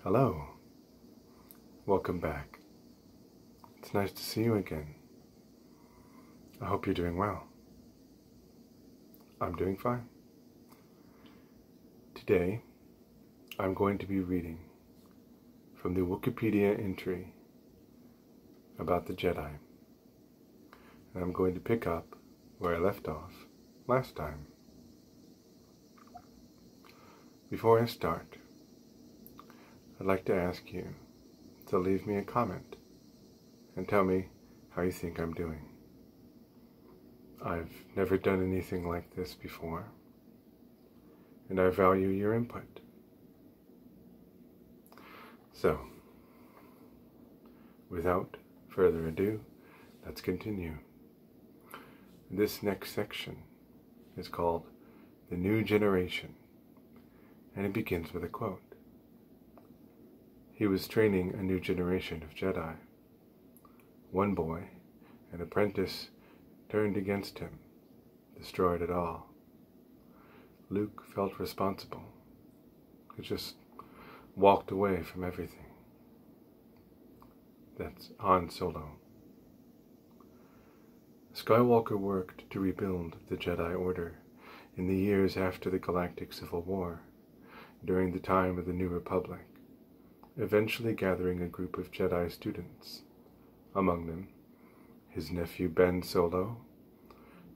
Hello, welcome back. It's nice to see you again. I hope you're doing well. I'm doing fine. Today, I'm going to be reading from the Wookieepedia entry about the Jedi. And I'm going to pick up where I left off last time. Before I start, I'd like to ask you to leave me a comment and tell me how you think I'm doing. I've never done anything like this before, and I value your input. So, without further ado, let's continue. This next section is called The New Generation, and it begins with a quote. He was training a new generation of Jedi. One boy, an apprentice, turned against him, destroyed it all. Luke felt responsible. He just walked away from everything. That's Han Solo. Skywalker worked to rebuild the Jedi Order in the years after the Galactic Civil War, during the time of the New Republic, eventually gathering a group of Jedi students, among them his nephew Ben Solo,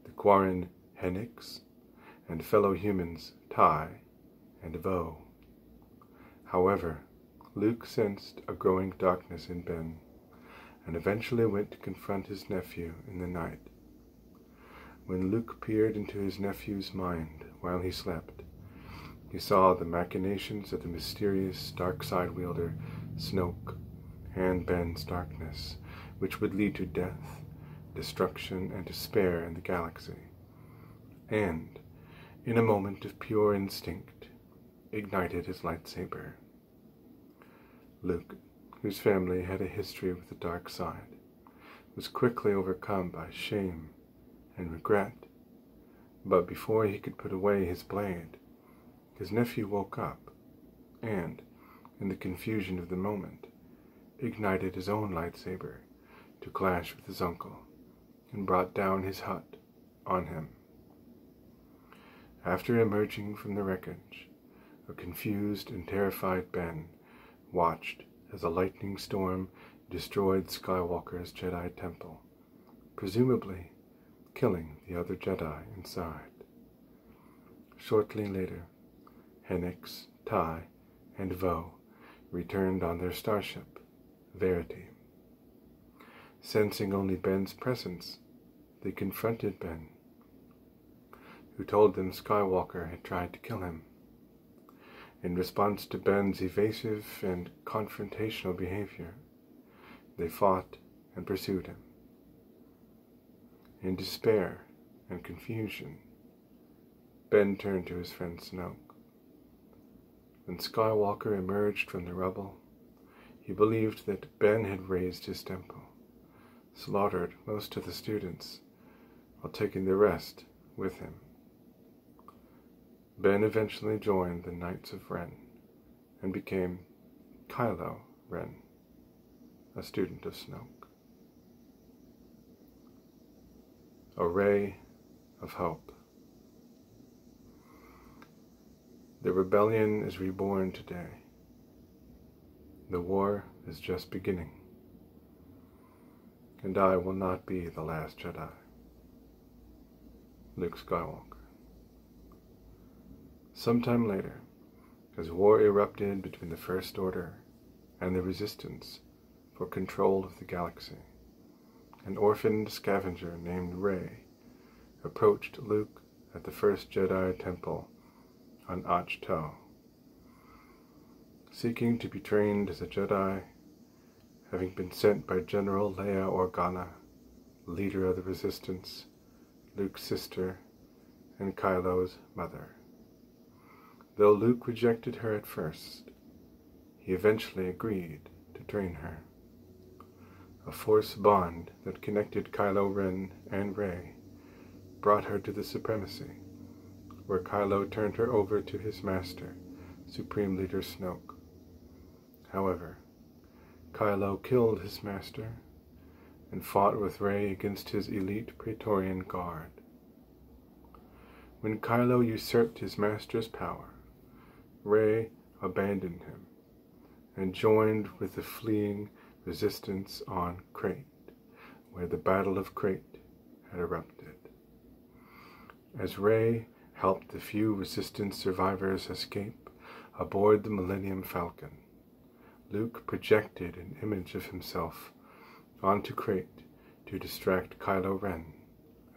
the Quarren Hennix, and fellow humans Tai and Vo. However, Luke sensed a growing darkness in Ben, and eventually went to confront his nephew in the night. When Luke peered into his nephew's mind while he slept, he saw the machinations of the mysterious dark side wielder Snoke and Ben's darkness, which would lead to death, destruction, and despair in the galaxy, and, in a moment of pure instinct, ignited his lightsaber. Luke, whose family had a history with the dark side, was quickly overcome by shame and regret, but before he could put away his blade, his nephew woke up and, in the confusion of the moment, ignited his own lightsaber to clash with his uncle and brought down his hut on him. After emerging from the wreckage, a confused and terrified Ben watched as a lightning storm destroyed Skywalker's Jedi temple, presumably killing the other Jedi inside. Shortly later, Hennix, Tai, and Vo returned on their starship, Verity. Sensing only Ben's presence, they confronted Ben, who told them Skywalker had tried to kill him. In response to Ben's evasive and confrontational behavior, they fought and pursued him. In despair and confusion, Ben turned to his friend Snoke. When Skywalker emerged from the rubble, he believed that Ben had razed his temple, slaughtered most of the students, while taking the rest with him. Ben eventually joined the Knights of Ren and became Kylo Ren, a student of Snoke. A ray of hope. The rebellion is reborn today. The war is just beginning, and I will not be the last Jedi. Luke Skywalker. Sometime later, as war erupted between the First Order and the Resistance for control of the galaxy, an orphaned scavenger named Rey approached Luke at the first Jedi temple on Ahch-To. Seeking to be trained as a Jedi, having been sent by General Leia Organa, leader of the Resistance, Luke's sister, and Kylo's mother. Though Luke rejected her at first, he eventually agreed to train her. A Force bond that connected Kylo Ren and Rey brought her to the Supremacy, where Kylo turned her over to his master, Supreme Leader Snoke. However, Kylo killed his master and fought with Rey against his elite Praetorian Guard. When Kylo usurped his master's power, Rey abandoned him and joined with the fleeing resistance on Crait, where the Battle of Crait had erupted. As Rey helped the few resistance survivors escape aboard the Millennium Falcon, Luke projected an image of himself onto Crait to distract Kylo Ren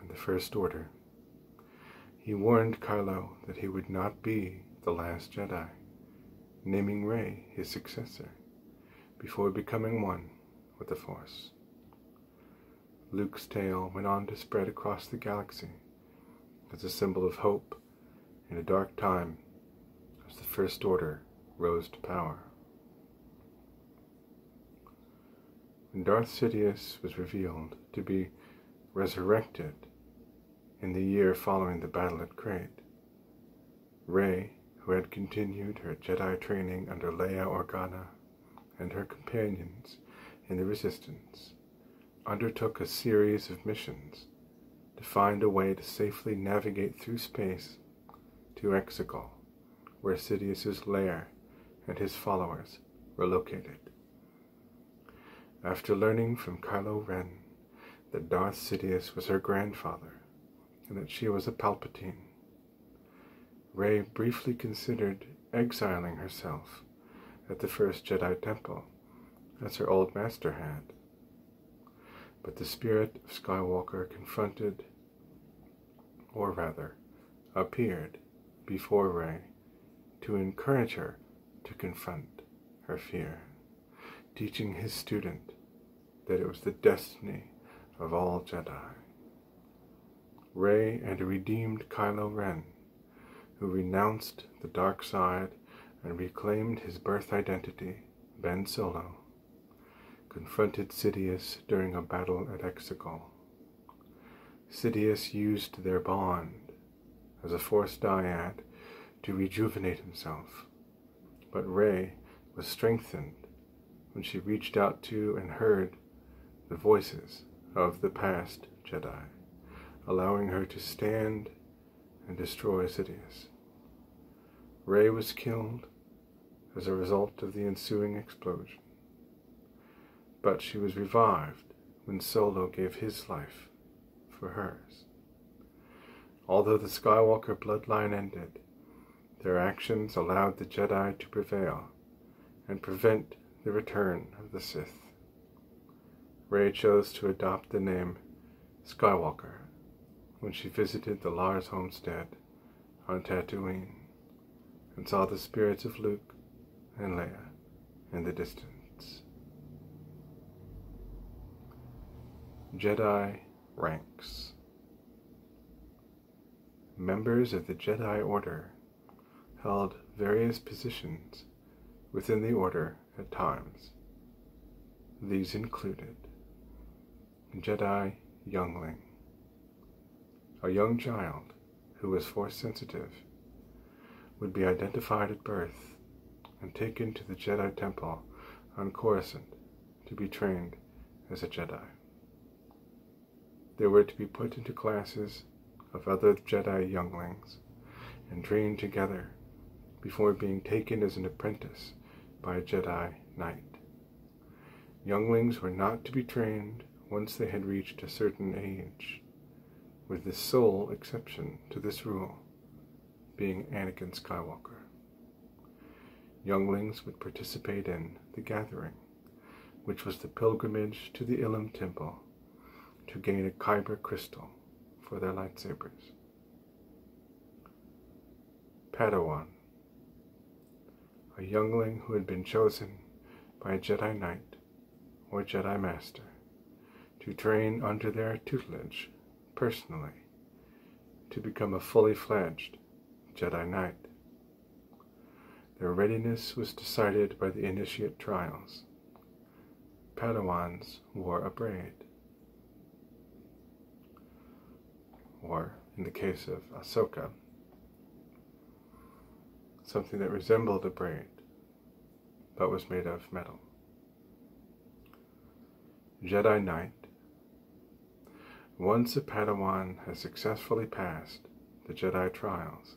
and the First Order. He warned Kylo that he would not be the last Jedi, naming Rey his successor, before becoming one with the Force. Luke's tale went on to spread across the galaxy as a symbol of hope in a dark time as the First Order rose to power. When Darth Sidious was revealed to be resurrected in the year following the battle at Crait, Rey, who had continued her Jedi training under Leia Organa and her companions in the Resistance, undertook a series of missions to find a way to safely navigate through space to Exegol, where Sidious's lair and his followers were located. After learning from Kylo Ren that Darth Sidious was her grandfather and that she was a Palpatine, Rey briefly considered exiling herself at the first Jedi Temple, as her old master had. But the spirit of Skywalker confronted, or rather, appeared before Rey to encourage her to confront her fear, teaching his student that it was the destiny of all Jedi. Rey and a redeemed Kylo Ren, who renounced the dark side and reclaimed his birth identity, Ben Solo, confronted Sidious during a battle at Exegol. Sidious used their bond as a Force dyad to rejuvenate himself, but Rey was strengthened when she reached out to and heard the voices of the past Jedi, allowing her to stand and destroy Sidious. Rey was killed as a result of the ensuing explosion, but she was revived when Solo gave his life for hers. Although the Skywalker bloodline ended, their actions allowed the Jedi to prevail and prevent the return of the Sith. Rey chose to adopt the name Skywalker when she visited the Lars homestead on Tatooine and saw the spirits of Luke and Leia in the distance. Jedi ranks. Members of the Jedi Order held various positions within the Order at times. These included Jedi Youngling, a young child who was Force sensitive, would be identified at birth and taken to the Jedi Temple on Coruscant to be trained as a Jedi. They were to be put into classes of other Jedi younglings and trained together before being taken as an apprentice by a Jedi Knight. Younglings were not to be trained once they had reached a certain age, with the sole exception to this rule being Anakin Skywalker. Younglings would participate in the Gathering, which was the pilgrimage to the Ilum Temple to gain a Kyber crystal for their lightsabers. Padawan, a youngling who had been chosen by a Jedi Knight or Jedi Master to train under their tutelage personally to become a fully fledged Jedi Knight. Their readiness was decided by the initiate trials. Padawans wore a braid, or, in the case of Ahsoka, something that resembled a braid, but was made of metal. Jedi Knight. Once a Padawan has successfully passed the Jedi trials,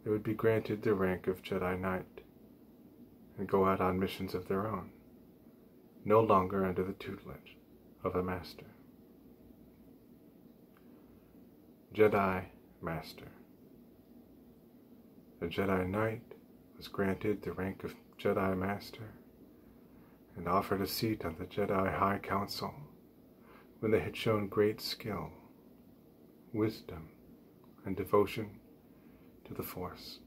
they would be granted the rank of Jedi Knight and go out on missions of their own, no longer under the tutelage of a master. Jedi Master. A Jedi Knight was granted the rank of Jedi Master and offered a seat on the Jedi High Council when they had shown great skill, wisdom, and devotion to the Force.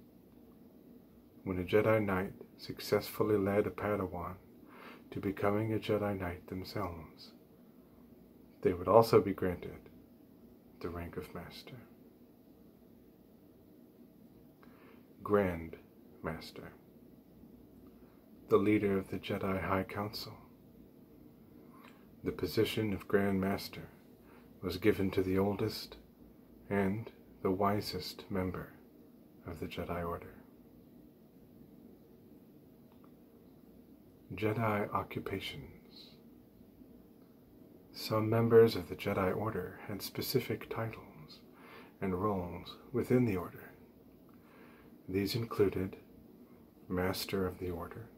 When a Jedi Knight successfully led a Padawan to becoming a Jedi Knight themselves, they would also be granted the rank of Master. Grand Master. The leader of the Jedi High Council. The position of Grand Master was given to the oldest and the wisest member of the Jedi Order. Jedi Occupations. Some members of the Jedi Order had specific titles and roles within the Order. These included Master of the Order.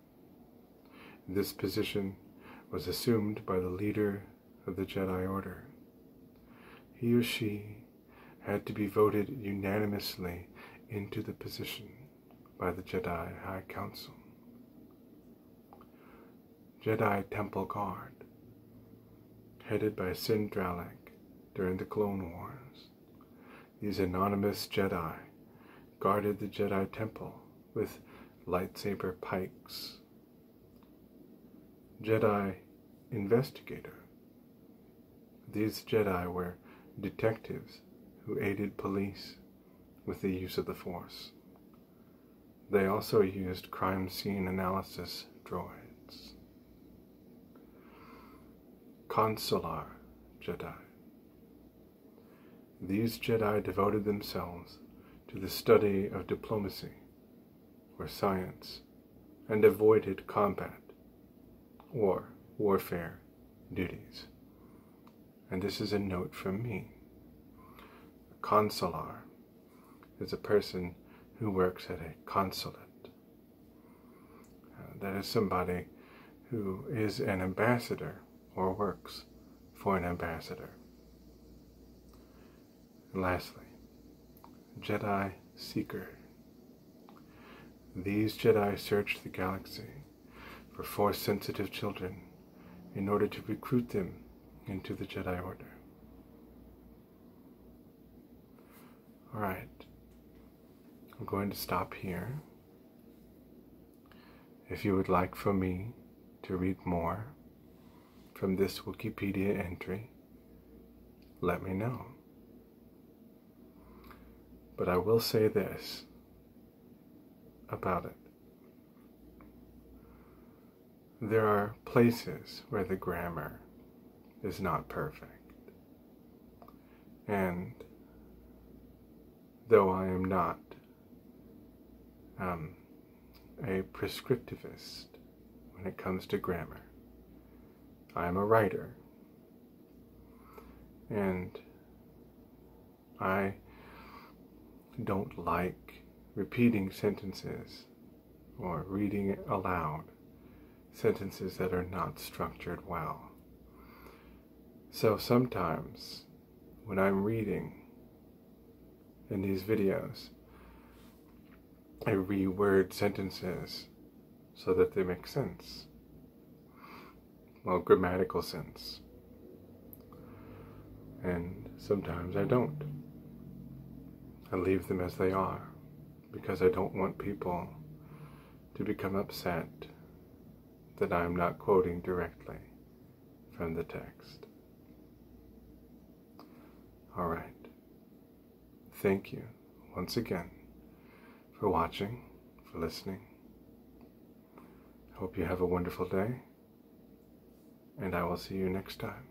This position was assumed by the leader of the Jedi Order. He or she had to be voted unanimously into the position by the Jedi High Council. Jedi Temple Guard, headed by Sindralik during the Clone Wars. These anonymous Jedi guarded the Jedi Temple with lightsaber pikes. Jedi Investigator. These Jedi were detectives who aided police with the use of the Force. They also used crime scene analysis droids. Consular Jedi. These Jedi devoted themselves to the study of diplomacy or science and avoided combat or warfare duties. And this is a note from me. A consular is a person who works at a consulate. That is somebody who is an ambassador or works for an ambassador. And lastly, Jedi Seeker. These Jedi search the galaxy for Force-sensitive children in order to recruit them into the Jedi Order. Alright, I'm going to stop here. If you would like for me to read more from this Wookieepedia entry, let me know. But I will say this about it. There are places where the grammar is not perfect. And though I am not a prescriptivist when it comes to grammar, I am a writer. And I don't like repeating sentences or reading aloud sentences that are not structured well. So sometimes when I'm reading in these videos, I reword sentences so that they make sense. Well, grammatical sense. And sometimes I don't. I leave them as they are because I don't want people to become upset that I'm not quoting directly from the text. Alright. Thank you once again for watching, for listening. Hope you have a wonderful day, and I will see you next time.